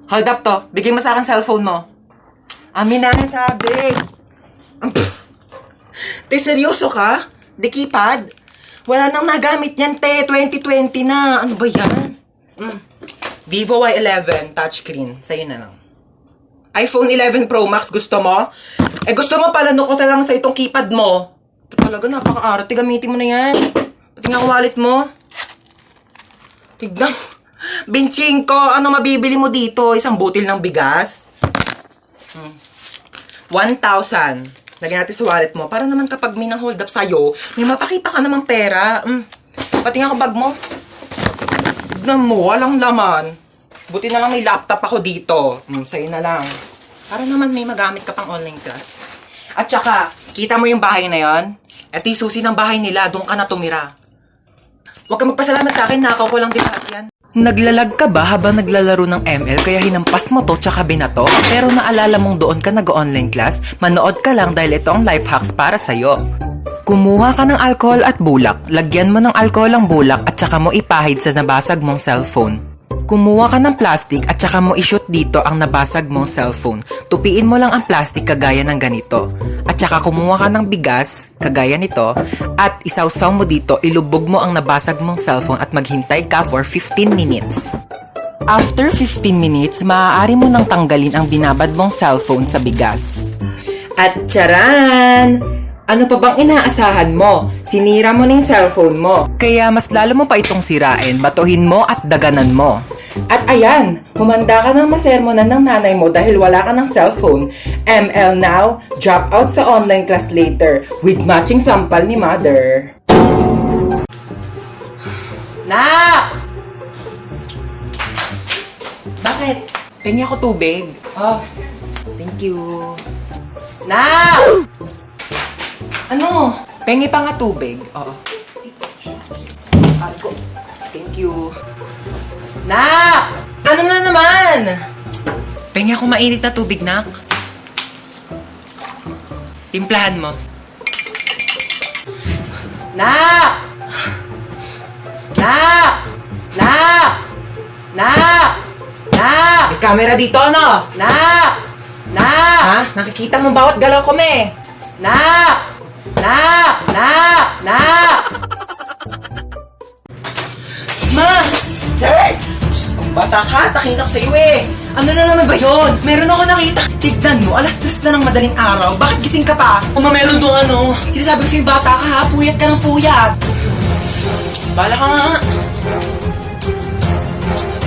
Hold up to. Bigay mo sa akin cellphone mo. Amin na, sabi. Te, seryoso ka? Di keypad? Wala nang nagamit yan, te. 2020 na. Ano ba yan? Vivo Y11 touchscreen. Sa'yo na lang. iPhone 11 Pro Max, gusto mo? Eh, gusto mo pala ko na lang sa itong keypad mo. Ito talaga, napaka-arte. Gamitin mo na yan. Pati nga ang wallet mo. Tignan. Binching ko, ano mabibili mo dito? Isang butil ng bigas? 1,000. Lagyan natin sa wallet mo. Para naman kapag may nang-hold up sa'yo, may mapakita ka namang pera. Pati nga ang bag mo. Tignan mo, walang laman. Buti na lang may laptop ako dito. Sa'yo na lang. Para naman may magamit ka pang online class. At saka, kita mo yung bahay na yon? Ito yung susi ng bahay nila, doon ka na tumira. Huwag ka magpasalamat sa akin, nakaw ko lang din yan. Naglalag ka ba habang naglalaro ng ML kaya hinampas mo to tsaka binato? Pero naalala mong doon ka nag-online class? Manood ka lang dahil ito ang life hacks para sa'yo. Kumuha ka ng alcohol at bulak, lagyan mo ng alcohol ang bulak at saka mo ipahid sa nabasag mong cellphone. Kumuha ka ng plastic at saka mo i-shoot dito ang nabasag mong cellphone. Tupiin mo lang ang plastic kagaya ng ganito. At saka kumuha ka ng bigas, kagaya nito, at isawsaw mo dito, ilubog mo ang nabasag mong cellphone at maghintay ka for 15 minutes. After 15 minutes, maaari mo nang tanggalin ang binabad mong cellphone sa bigas. At charan! Ano pa bang inaasahan mo? Sinira mo na yung cellphone mo. Kaya mas lalo mo pa itong sirain, batuhin mo at daganan mo. At ayan, humanda ka ng masermonan ng nanay mo dahil wala ka ng cellphone. ML now, drop out sa online class later with matching sampal ni mother. Nak! Bakit? Pengi ako tubig. Oh, thank you. Nak! Ano? Pengi pa nga tubig. Oo. Ako. Thank you. Nak! Ano na naman? Pengi ako mainit na tubig, Nak. Timplahan mo. Nak! Nak! Nak! Nak! Nak! May camera dito, ano? Nak! Nak! Ha? Nakikita mo bawat galaw ko, me? Nak! Nak! Nak! Nak! Ma! Hey! Kung bata ka, takin ako sa iyo eh. Ano na naman ba yun? Meron ako nakita. Tignan mo, alas-tres na ng madaling araw. Bakit gising ka pa? Meron doon ano. Sinasabi ko sa'yo, bata ka ha. Puyat ka ng puyat. Bala ka nga.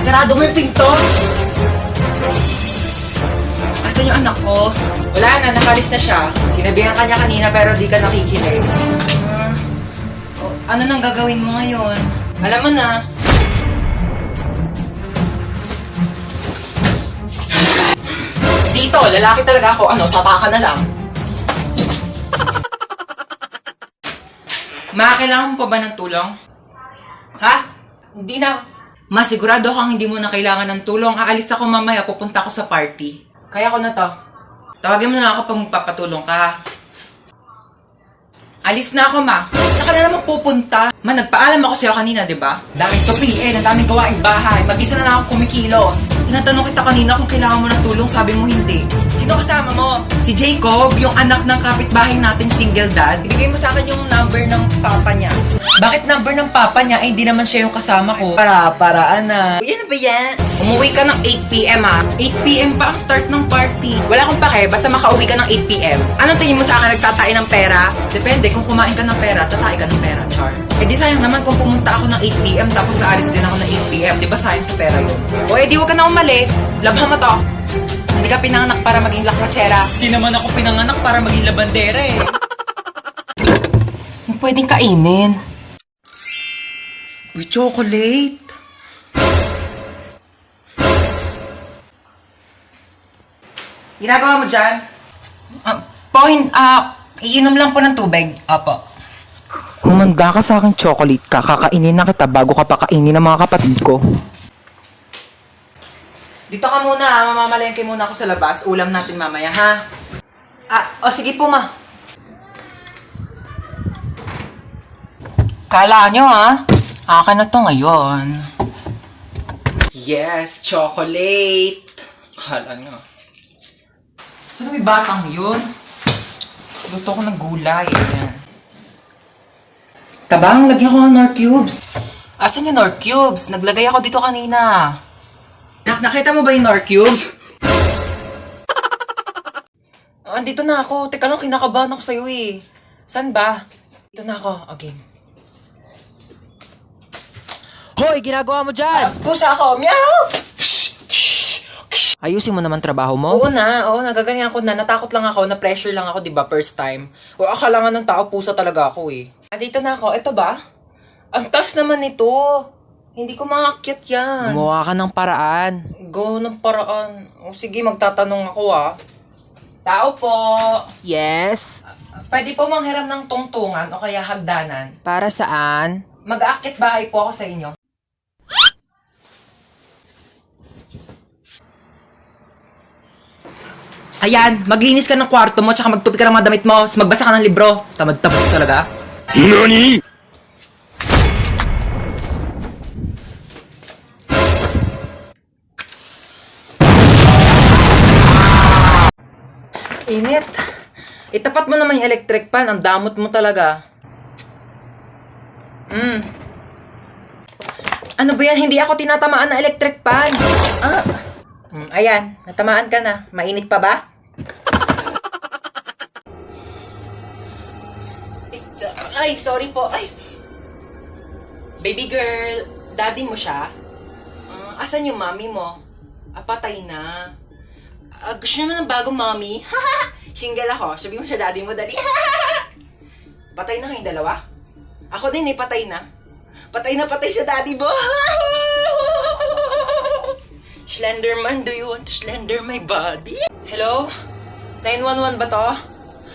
Sarado mo yung pinto. Asan yung anak ko? Wala na, nakalis na siya. Sinabihan ka niya kanina pero di ka nakikinig. Ano nang gagawin mo ngayon? Alam mo na. Dito, lalaki talaga ako. Ano, sapa ka na lang. Ma, kailangan mo pa ba ng tulong? Ha? Hindi na. Ma, sigurado kang hindi mo na kailangan ng tulong. Aalis ako mamaya, pupunta ako sa party. Kaya ko na to. Tawagin mo na ako pag magpapatulong ka, ha? Alis na ako, ma. Saan ka na naman pupunta? Ma, nagpaalam ako sa'yo kanina, di ba? Daming tupiin, ang daming gawaing bahay. Mag-isa na lang ako kumikilos. Tinatanong kita kanina kung kailangan mo ng tulong, sabi mo hindi. Sino kasama mo? Si Jacob, yung anak ng kapitbahay nating single dad. Ibigay mo sa akin yung number ng papa niya. Bakit number ng papa niya? Eh, hindi naman siya yung kasama ko. Para-paraan na. Yan na ba yan? Umuwi ka ng 8 p.m. ha? 8 p.m. pa ang start ng party. Wala akong pake, basta makauwi ka ng 8 p.m. Anong tingin mo sa akin, nagtatain ng pera? Depende, kung kumain ka ng pera, tatain ka ng pera, char. Eh di sayang naman kung pumunta ako ng 8 p.m. tapos aalis din ako ng 8 p.m. Di ba sayang sa pera yun? O eh di huwag ka na umalis. Labhan mo to. Hindi ka pinanganak para maging lakwatsera. Hindi naman ako pinanganak para maging labandera eh. Yung pwedeng kainin. Uy, chocolate. Ginagawa mo dyan? Iinom lang po ng tubig. Apo. Humanda ka sa aking chocolate ka. Kakainin na kita bago ka pakainin ng mga kapatid ko. Dito ka muna, mamamalengke muna ako sa labas. Ulam natin mamaya, ha? Sige po, ma. Kala nyo, ha? Akin na to ngayon. Yes, chocolate. Kala nyo. Saan may batang yun? Luto ko ng gulay. Ayan. Tabang, lagyan ko ng Nor Cubes. Asan yung Nor Cubes? Naglagay ako dito kanina. Nakita mo ba yung Nor Cubes? Andito na ako. Teka lang, kinakabahan ako sa'yo eh. Saan ba? Dito na ako. Okay. Hoy, ginagawa mo dyan! Pusa ako! Meow! Ayusin mo naman trabaho mo? Oo, nagaganyan ko na. Natakot lang ako, na-pressure lang ako, di ba, first time. O, akala nga ng tao, pusa talaga ako eh. Andito na ako. Ito ba? Ang taas naman nito. Hindi ko makakyat yan. Gumawa ka ng paraan. Go ng paraan. O, sige, magtatanong ako ah. Tao po. Yes? Pwede po manghiram ng tungtungan o kaya hagdanan. Para saan? Mag-aakit bahay po ako sa inyo. Ayan, maglinis ka ng kwarto mo tsaka magtupi ka ng mga damit mo, magbasa ka ng libro. Tamad-tamad talaga. NANI?! Init. Itapat mo naman yung electric pan, ang damot mo talaga. Ano ba yan? Hindi ako tinatamaan ng electric pan. Ayan, natamaan ka na. Mainit pa ba? Ay, sorry po. Ay. Baby girl, daddy mo siya? Asan yung mommy mo? Patay na. Gusto naman ng bagong mommy? Single ako. Sabi mo siya daddy mo, dali. Patay na kayong dalawa? Ako din eh, patay na. Patay na patay sa daddy mo. Slenderman, do you want to slender my body? Hello? 911 ba to?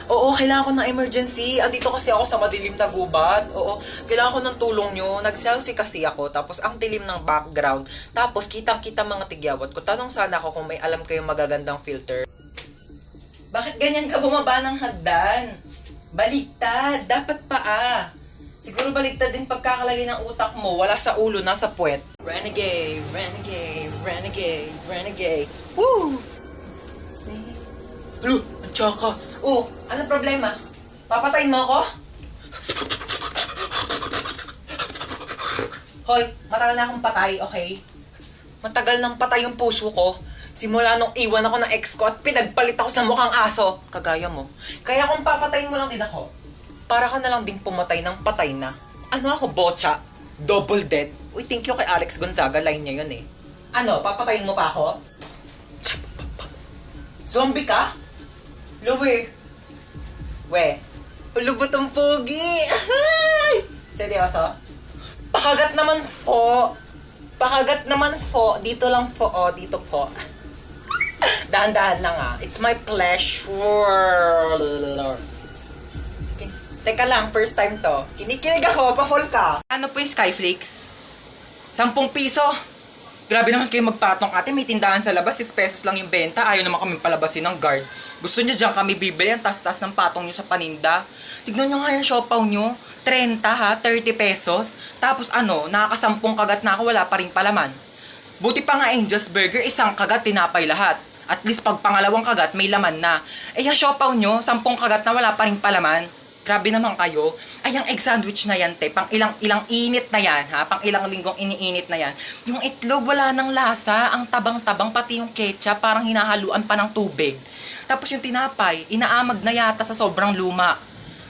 Oo, kailangan ko ng emergency. Andito kasi ako sa madilim na gubat. Oo, kailangan ko ng tulong nyo. Nag-selfie kasi ako, tapos ang dilim ng background. Tapos kitang-kita mga tigyawat ko. Tanong sana ako kung may alam kayong magagandang filter. Bakit ganyan ka bumaba ng hagdan? Baliktad, dapat paa. Siguro baliktad din pagkakalagay ng utak mo. Wala sa ulo, nasa puwet. Renegade, renegade, renegade, renegade. Woo! Hello, ang tsaka. Oh, ano problema? Papatayin mo ako? Hoy, matagal na akong patay, okay? Matagal nang patay yung puso ko. Simula nung iwan ako ng ex ko at pinagpalit ako sa mukhang aso. Kagaya mo. Kaya kung papatayin mo lang din ako, para ka na lang ding pumatay ng patay na. Ano ako, bocha? Double dead? Uy, thank you kay Alex Gonzaga. Line niya yun eh. Ano, papatayin mo pa ako? Zombie ka? Luwi. We. Ulubot ang pogi. Seryoso? Pakagat naman po. Pakagat naman po. Dito lang po. O, dito po. Dahan-dahan lang ah. It's my pleasure. Teka lang, first time to. Kinikilig ako, pa-fall ka. Ano po yung Skyflakes? 10 piso. Grabe naman kayo magpatong ate, may tindahan sa labas, 6 pesos lang yung benta. Ayaw naman kami palabasin ng guard. Gusto niya dyan kami bibili ang tas-tas ng patong nyo sa paninda. Tignan nyo nga yung siopaw nyo. 30 ha, 30 pesos. Tapos ano, nakakasampung kagat na ako, wala pa rin palaman. Buti pa nga Angel's Burger, isang kagat, tinapay lahat. At least pag pangalawang kagat, may laman na. Eh yung siopaw nyo, 10 kagat na wala pa rin palaman. Grabe naman kayo. Ay, yung egg sandwich na yan, te. Pang ilang init na yan, ha? Pang ilang linggong iniinit na yan. Yung itlog, wala ng lasa. Ang tabang-tabang, pati yung ketchup, parang hinahaluan pa ng tubig. Tapos yung tinapay, inaamag na yata sa sobrang luma.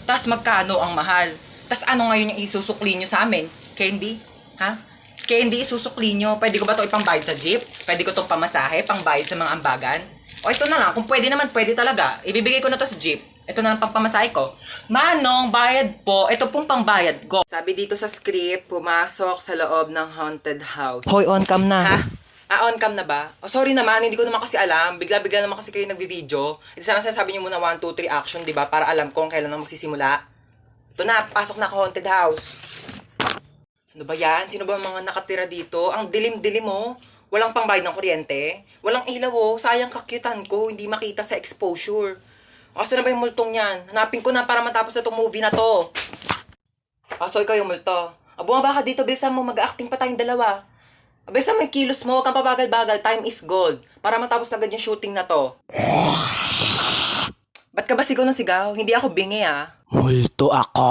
Tapos magkano ang mahal? Tapos ano ngayon yung isusukli nyo sa amin? Candy? Ha? Candy, isusukli nyo. Pwede ko ba ito ipangbayad sa jeep? Pwede ko itong pamasahe, pangbayad sa mga ambagan? O ito na lang, kung pwede naman, pwede talaga. Ibibigay ko na to sa jeep. Ito na lang pang pamasahe ko. Manong, bayad po. Ito pong pangbayad ko. Sabi dito sa script, pumasok sa loob ng haunted house. Hoy, on cam na. Ha? On cam na ba? Oh, sorry naman, hindi ko naman kasi alam. Bigla-bigla naman kasi kayo nagbi-video. Hindi sana sabi niyo muna 1, 2, 3 action, di ba? Para alam ko kung kailan na magsisimula. Ito na, pasok na ako haunted house. Ano ba yan? Sino ba mga nakatira dito? Ang dilim-dilim mo. Walang pangbayad ng kuryente. Walang ilaw oh. Sayang kakyutan ko. Hindi makita sa exposure. Asa na ba yung multong yan? Hanapin ko na para matapos na itong movie na to. So ikaw yung multo. Bumaba ka dito, bilisan mo. Mag-acting pa tayong dalawa. Abay, sa may kilos mo, huwag kang pabagal-bagal. Time is gold. Para matapos agad yung shooting na to. Ba't ka ba sigaw ng sigaw? Hindi ako bingi, ah. Multo ako.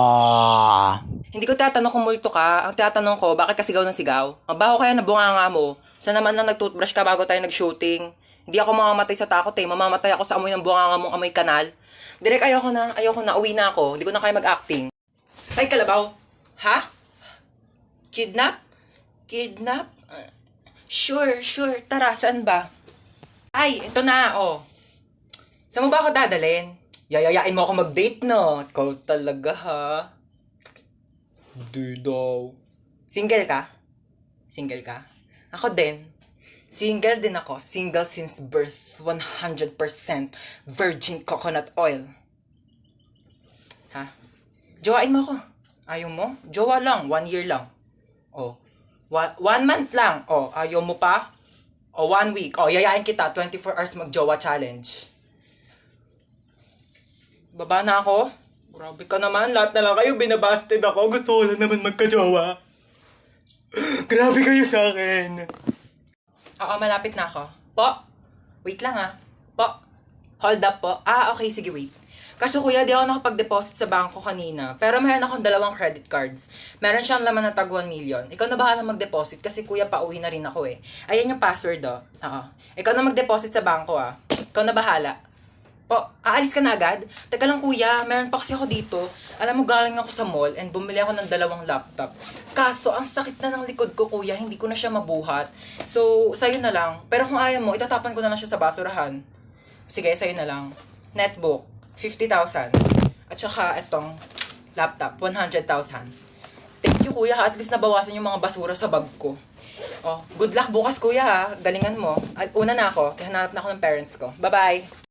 Hindi ko tatanong kung multo ka. Ang tatanong ko, bakit ka sigaw ng sigaw? Ang baho kaya na bunganga mo. Saan naman lang nag-toothbrush ka bago tayo nag-shooting? Hindi ako mamamatay sa takot eh. Mamamatay ako sa amoy ng bunganga mong amoy kanal. Direk, ayoko na. Uwi na ako. Hindi ko na kaya mag-acting. Ay, kalabaw. Ha? Kidnap? Kidnap? Sure. Tara, saan ba? Ay, ito na, oh. Saan mo ba ako dadalhin? Yayayain mo ako mag-date, no? Ikaw talaga, ha? Di daw. Single ka? Single ka? Ako din. Single din ako. Single since birth. 100% virgin coconut oil. Ha? Jowain mo ako. Ayaw mo? Jowa lang. 1 year lang. Oh. 1 month lang. Oh, ayaw mo pa? O 1 week. O, yayain kita. 24 hours mag-jowa challenge. Baba na ako? Grabe ka naman. Lahat na lang kayo binabasted ako. Gusto ko lang naman magka-jowa. Grabe kayo sa akin. Oo, malapit na ako. Po? Wait lang ah. Po? Hold up po. Ah, okay. Sige, wait. Kaso kuya, di ako nakapag-deposit sa bangko kanina. Pero meron akong 2 credit cards. Meron siyang laman na tag 1 million. Ikaw na bahala mag-deposit kasi kuya, pauwi na rin ako eh. Ayan yung password oh. Oo. Ikaw na mag-deposit sa bangko ah. Ikaw na bahala. Po, aalis ka na agad? Teka lang kuya, meron pa kasi ako dito. Alam mo, galing ako sa mall and bumili ako ng 2 laptop. Kaso, ang sakit na ng likod ko kuya, hindi ko na siya mabuhat. So, sa'yo na lang. Pero kung ayaw mo, itatapan ko na lang siya sa basurahan. Sige, sa'yo na lang. Netbook, 50,000. At saka, itong laptop, 100,000. Thank you kuya, at least nabawasan yung mga basura sa bag ko. Oh, good luck bukas kuya ha. Galingan mo. At una na ako, hanap na ako ng parents ko. Bye-bye!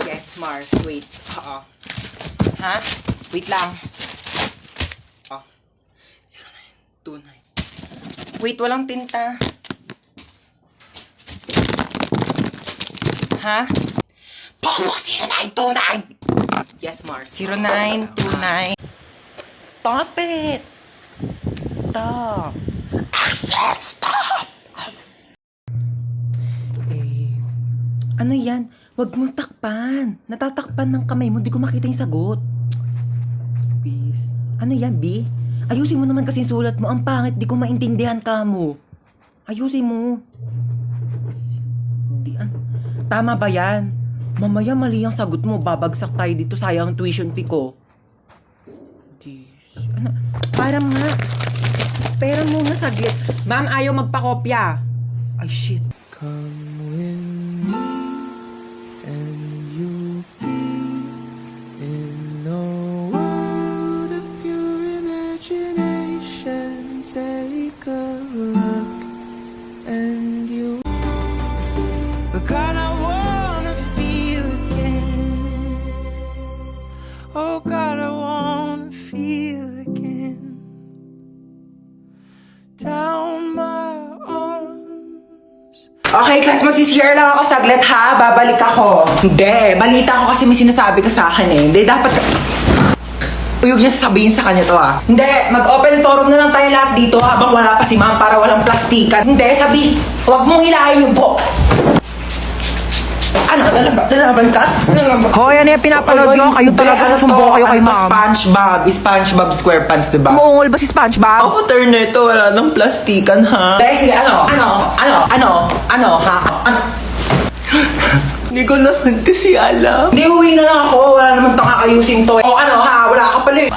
Yes, Mars. Wait. Ha? Wait lang. 0929. Wait, walang tinta. Ha? Pomo 0929! Yes, Mars. 0929. Stop it! Stop! Stop! Ano yan? Huwag mong takpan. Natatakpan ng kamay mo. Di ko makita yung sagot. Please. Ano yan, B? Ayusin mo naman kasi sulat mo. Ang pangit. Di ko maintindihan ka mo. Ayusin mo. Tama ba yan? Mamaya mali ang sagot mo. Babagsak tayo dito. Sayang ang tuition fee ko. Ano? Parang nga. Pera mo nga saglit. Ma'am, ayaw magpakopya. Ay, shit. Come with me and you'll be in a world of pure imagination. Take a look and you the kind I wanna feel again. Oh God, I wanna feel again. Down my Okay, class, magsisishare lang ako saglit ha. Babalik ako. Hindi, balita ko kasi may sinasabi ka sa akin eh. Hindi, dapat ka... Uyog niya sasabihin sa kanya to ha. Hindi, mag-open forum na lang tayo lahat dito habang wala pa si ma'am para walang plastikan. Hindi, sabi, huwag mong hilahin yung po. Ano, lalaban ka? Hoy, ano yung pinapanood nyo? Kayo talaga susumbo kayo kay ma'am. SpongeBob SquarePants, diba? Umuungol ba si SpongeBob? Ako, turn na ito. Wala nang plastikan, ha? Dahil, sige, ano, ha? Hindi ko naman kasi alam. Hindi, uwi na lang ako. Wala naman tang kakayusin to. O, ano, ha? Wala ka pala.